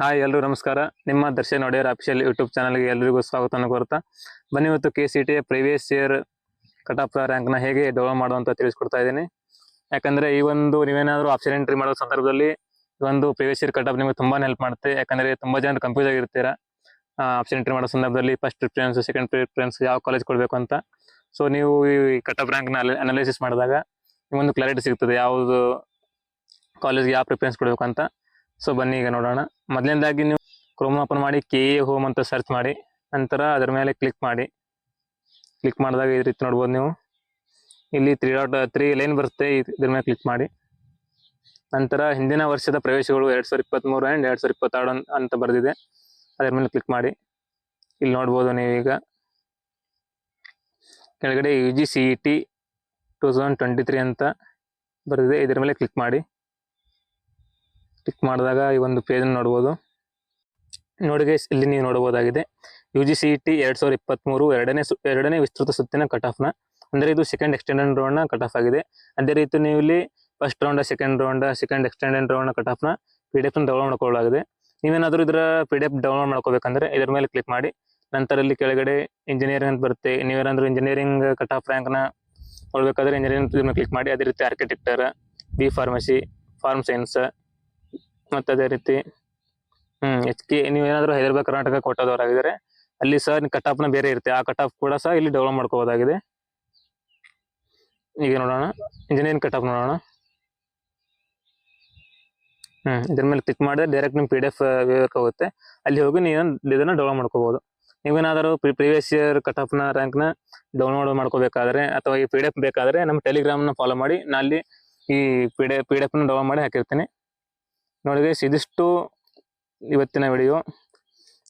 Hi ಎಲ್ಲರೂ ನಮಸ್ಕಾರ. ನಿಮ್ಮ ದರ್ಶನ್ ಒಡೆಯರ್ ಅಫಿಷಿಯಲ್ ಯೂಟ್ಯೂಬ್ ಚಾನಲ್ಗೆ ಎಲ್ಲರಿಗೂ ಸ್ವಾಗತವನ್ನು ಕೋರ್ತಾ ಬನ್ನಿ. ಇವತ್ತು KCET previous year cut off ರ್ಯಾಂಕ್ನ ಹೇಗೆ ಡೌನ್ಲೋಡ್ ಮಾಡುವಂತ ತಿಳಿಸ್ಕೊಡ್ತಾ ಇದ್ದೀನಿ. ಯಾಕಂದ್ರೆ ಈ ಒಂದು ನೀವೇನಾದರೂ ಆಪ್ಷನ್ ಎಂಟ್ರಿ ಮಾಡೋ ಸಂದರ್ಭದಲ್ಲಿ ಈ ಒಂದು ಪ್ರೀವಿಯಸ್ ಇಯರ್ ಕಟ್ ಆಫ್ ನಿಮಗೆ ತುಂಬಾ ಹೆಲ್ಪ್ ಮಾಡುತ್ತೆ. ಯಾಕಂದ್ರೆ ತುಂಬಾ ಜನ ಕನ್ಫ್ಯೂಸ್ ಆಗಿರ್ತೀರಾ ಆಪ್ಷನ್ ಎಂಟ್ರಿ ಮಾಡೋ ಸಂದರ್ಭದಲ್ಲಿ ಫಸ್ಟ್ ಪ್ರಿಫರೆನ್ಸ್ ಸೆಕೆಂಡ್ ಪ್ರಿಫರೆನ್ಸ್ ಯಾವ ಕಾಲೇಜ್ ಕೊಡಬೇಕು ಅಂತ. ಸೊ ನೀವು ಈ ಕಟ್ ಆಫ್ ರ್ಯಾಂಕ್ನ ಅನಾಲಿಸಿಸ್ ಮಾಡಿದಾಗ ನಿಮಗೊಂದು ಕ್ಲಾರಿಟಿ ಸಿಗ್ತದೆ ಯಾವುದು ಕಾಲೇಜ್ಗೆ ಯಾವ ಪ್ರಿಫರೆನ್ಸ್ ಕೊಡಬೇಕು ಅಂತ. ಸೊ ಬನ್ನಿ ಈಗ ನೋಡೋಣ. ಮೊದಲನೇದಾಗಿ ನೀವು ಕ್ರೋಮ್ ಓಪನ್ ಮಾಡಿ KA ಹೋಮ್ ಅಂತ ಸರ್ಚ್ ಮಾಡಿ, ನಂತರ ಅದರ ಮೇಲೆ ಕ್ಲಿಕ್ ಮಾಡಿ. ಕ್ಲಿಕ್ ಮಾಡಿದಾಗ ಈ ರೀತಿ ನೋಡ್ಬೋದು. ನೀವು ಇಲ್ಲಿ 3 ಲೈನ್ ಬರುತ್ತೆ, ಇದ್ರ ಮೇಲೆ ಕ್ಲಿಕ್ ಮಾಡಿ. ನಂತರ ಹಿಂದಿನ ವರ್ಷದ ಪ್ರವೇಶಗಳು 2023 ಆ್ಯಂಡ್ 2022 ಅಂತ ಬರೆದಿದೆ, ಅದರ ಮೇಲೆ ಕ್ಲಿಕ್ ಮಾಡಿ. ಇಲ್ಲಿ ನೋಡ್ಬೋದು ನೀವೀಗ ಕೆಳಗಡೆ UGCET 2023 ಅಂತ ಬರೆದಿದೆ, ಇದರ ಮೇಲೆ ಕ್ಲಿಕ್ ಮಾಡಿ. ಕ್ಲಿಕ್ ಮಾಡಿದಾಗ ಈ ಒಂದು ಪೇಜ್ ನೋಡ್ಬೋದು. ನೋಡಿ ಗೈಸ್, ಇಲ್ಲಿ ನೀವು ನೋಡಬಹುದಾಗಿದೆ UGCET 2023 ಎರಡನೇ ವಿಸ್ತೃತ ಸುತ್ತಿನ ಕಟ್ ಆಫ್ನ, ಅಂದರೆ ಇದು ಸೆಕೆಂಡ್ ಎಕ್ಸ್ಟೆಂಡೆಡ್ ರೌಂಡ್ನ ಕಟ್ ಆಫ್ ಆಗಿದೆ. ಅದೇ ರೀತಿ ನೀವು ಇಲ್ಲಿ ಫಸ್ಟ್ ರೌಂಡ್ ಸೆಕೆಂಡ್ ಎಕ್ಸ್ಟೆಂಡೆಡ್ ರೌಂಡ್ನ ಕಟ್ ಆಫ್ನ PDF ಡೌನ್ಲೋಡ್ ಮಾಡ್ಕೊಳ್ಳಲಾಗಿದೆ. ನೀವೇನಾದರೂ ಇದರ PDF ಡೌನ್ಲೋಡ್ ಮಾಡ್ಕೋಬೇಕಂದ್ರೆ ಇದರ ಮೇಲೆ ಕ್ಲಿಕ್ ಮಾಡಿ. ನಂತರ ಇಲ್ಲಿ ಕೆಳಗಡೆ ಇಂಜಿನಿಯರಿಂಗ್ ಅಂತ ಬರುತ್ತೆ. ನೀವೇನಾದರೂ ಇಂಜಿನಿಯರಿಂಗ್ ಕಟ್ ಆಫ್ ರ್ಯಾಂಕ್ನ ನೋಡ್ಬೇಕಾದ್ರೆ ಇಂಜಿನಿಯರಿಂಗ್ ಕ್ಲಿಕ್ ಮಾಡಿ. ಅದೇ ರೀತಿ architecture, B pharmacy, form science, ಮತ್ತು ಅದೇ ರೀತಿ HK ನೀವೇನಾದರೂ ಹೈದರಾಬಾದ್ ಕರ್ನಾಟಕ ಕೋಟಾದವರಾಗಿದ್ದಾರೆ ಅಲ್ಲಿ ಸಹ ಕಟ್ ಆಫ್ನ ಬೇರೆ ಇರುತ್ತೆ, ಆ ಕಟ್ ಆಫ್ ಕೂಡ ಸಹ ಇಲ್ಲಿ ಡೌನ್ಲೋಡ್ ಮಾಡ್ಕೋಬೋದಾಗಿದೆ. ಈಗ ನೋಡೋಣ ಇಂಜಿನಿಯರಿಂಗ್ ಕಟ್ ಆಫ್ ನೋಡೋಣ. ಇದ್ರ ಮೇಲೆ ಕ್ಲಿಕ್ ಮಾಡಿದ್ರೆ ಡೈರೆಕ್ಟ್ ನಿಮ್ಮ PDF ವಿವರಕ್ಕೆ ಹೋಗುತ್ತೆ. ಅಲ್ಲಿ ಹೋಗಿ ನೀವು ಇದನ್ನು ಡೌನ್ಲೋಡ್ ಮಾಡ್ಕೋಬಹುದು. ನೀವೇನಾದರೂ ಪ್ರೀವಿಯಸ್ ಇಯರ್ ಕಟ್ ಆಫ್ನ ರ್ಯಾಂಕ್ನ ಡೌನ್ಲೋಡ್ ಮಾಡ್ಕೋಬೇಕಾದ್ರೆ ಅಥವಾ ಈ PDF ಬೇಕಾದರೆ ನಮ್ಮ ಟೆಲಿಗ್ರಾಮ್ನ ಫಾಲೋ ಮಾಡಿ. ನಾನು ಅಲ್ಲಿ ಈ PDF ಡೌನ್ಲೋಡ್ ಮಾಡಿ ಹಾಕಿರ್ತೀನಿ. ನೋಡಿ ಗೈಸ್, ಇದಿಷ್ಟು ಇವತ್ತಿನ ವಿಡಿಯೋ.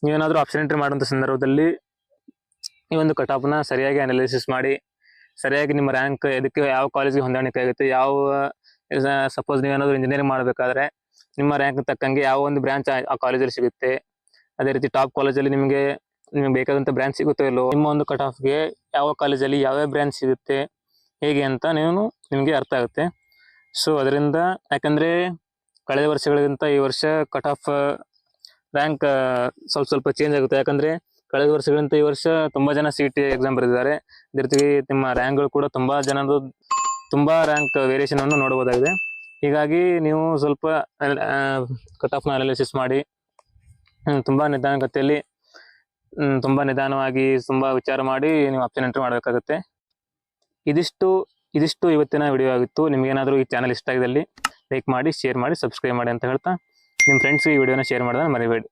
ನೀವೇನಾದರೂ ಆಪ್ಷನ್ ಎಂಟ್ರಿ ಮಾಡುವಂಥ ಸಂದರ್ಭದಲ್ಲಿ ಈ ಒಂದು ಕಟ್ ಆಫ್ನ ಸರಿಯಾಗಿ ಅನಾಲಿಸಿಸ್ ಮಾಡಿ, ಸರಿಯಾಗಿ ನಿಮ್ಮ ರ್ಯಾಂಕ್ ಇದಕ್ಕೆ ಯಾವ ಕಾಲೇಜಿಗೆ ಹೊಂದಾಣಿಕೆ ಆಗುತ್ತೆ, ಸಪೋಸ್ ನೀವೇನಾದರೂ ಇಂಜಿನಿಯರಿಂಗ್ ಮಾಡಬೇಕಾದ್ರೆ ನಿಮ್ಮ ರ್ಯಾಂಕ್ ತಕ್ಕಂಗೆ ಯಾವ ಒಂದು ಬ್ರಾಂಚ್ ಆ ಕಾಲೇಜಲ್ಲಿ ಸಿಗುತ್ತೆ, ಅದೇ ರೀತಿ ಟಾಪ್ ಕಾಲೇಜಲ್ಲಿ ನಿಮಗೆ ಬೇಕಾದಂಥ ಬ್ರಾಂಚ್ ಸಿಗುತ್ತೋ ಇಲ್ಲೋ, ನಿಮ್ಮ ಒಂದು ಕಟ್ ಆಫ್ಗೆ ಯಾವ ಕಾಲೇಜಲ್ಲಿ ಯಾವ್ಯಾವ ಬ್ರಾಂಚ್ ಸಿಗುತ್ತೆ ಹೇಗೆ ಅಂತ ನಿಮಗೆ ಅರ್ಥ ಆಗುತ್ತೆ. ಸೊ ಅದರಿಂದ ಯಾಕಂದರೆ ಕಳೆದ ವರ್ಷಗಳಿಗಿಂತ ಈ ವರ್ಷ ಕಟ್ ಆಫ್ ರ್ಯಾಂಕ್ ಸ್ವಲ್ಪ ಚೇಂಜ್ ಆಗುತ್ತೆ. ಯಾಕಂದರೆ ಕಳೆದ ವರ್ಷಗಳಿಗಿಂತ ಈ ವರ್ಷ ತುಂಬ ಜನ CET ಎಕ್ಸಾಮ್ ಬರೆದಿದ್ದಾರೆ. ಅದೇ ರೀತಿ ನಿಮ್ಮ ರ್ಯಾಂಕ್ಗಳು ಕೂಡ ತುಂಬ ರ್ಯಾಂಕ್ ವೇರಿಯೇಷನನ್ನು ನೋಡ್ಬೋದಾಗಿದೆ. ಹೀಗಾಗಿ ನೀವು ಸ್ವಲ್ಪ ಕಟ್ ಆಫ್ನ ಅನಾಲಿಸಿಸ್ ಮಾಡಿ ತುಂಬ ನಿಧಾನಗತಿಯಲ್ಲಿ ತುಂಬ ನಿಧಾನವಾಗಿ ತುಂಬ ವಿಚಾರ ಮಾಡಿ ನೀವು ಆಪ್ಷನ್ ಎಂಟ್ರಿ ಮಾಡಬೇಕಾಗುತ್ತೆ. ಇದಿಷ್ಟು ಇವತ್ತಿನ ವಿಡಿಯೋ ಆಗಿತ್ತು. ನಿಮಗೇನಾದರೂ ಈ ಚಾನಲ್ ಇಷ್ಟ ಆಗಿದ್ದಲ್ಲಿ ಲೈಕ್ ಮಾಡಿ, ಶೇರ್ ಮಾಡಿ, ಸಬ್ಸ್ಕ್ರೈಬ್ ಮಾಡಿ ಅಂತ ಹೇಳ್ತಾ ನಿಮ್ಮ ಫ್ರೆಂಡ್ಸ್ಗೆ ಈ ವಿಡಿಯೋನ ಶೇರ್ ಮಾಡೋದನ್ನ ಮರಿಬೇಡಿ.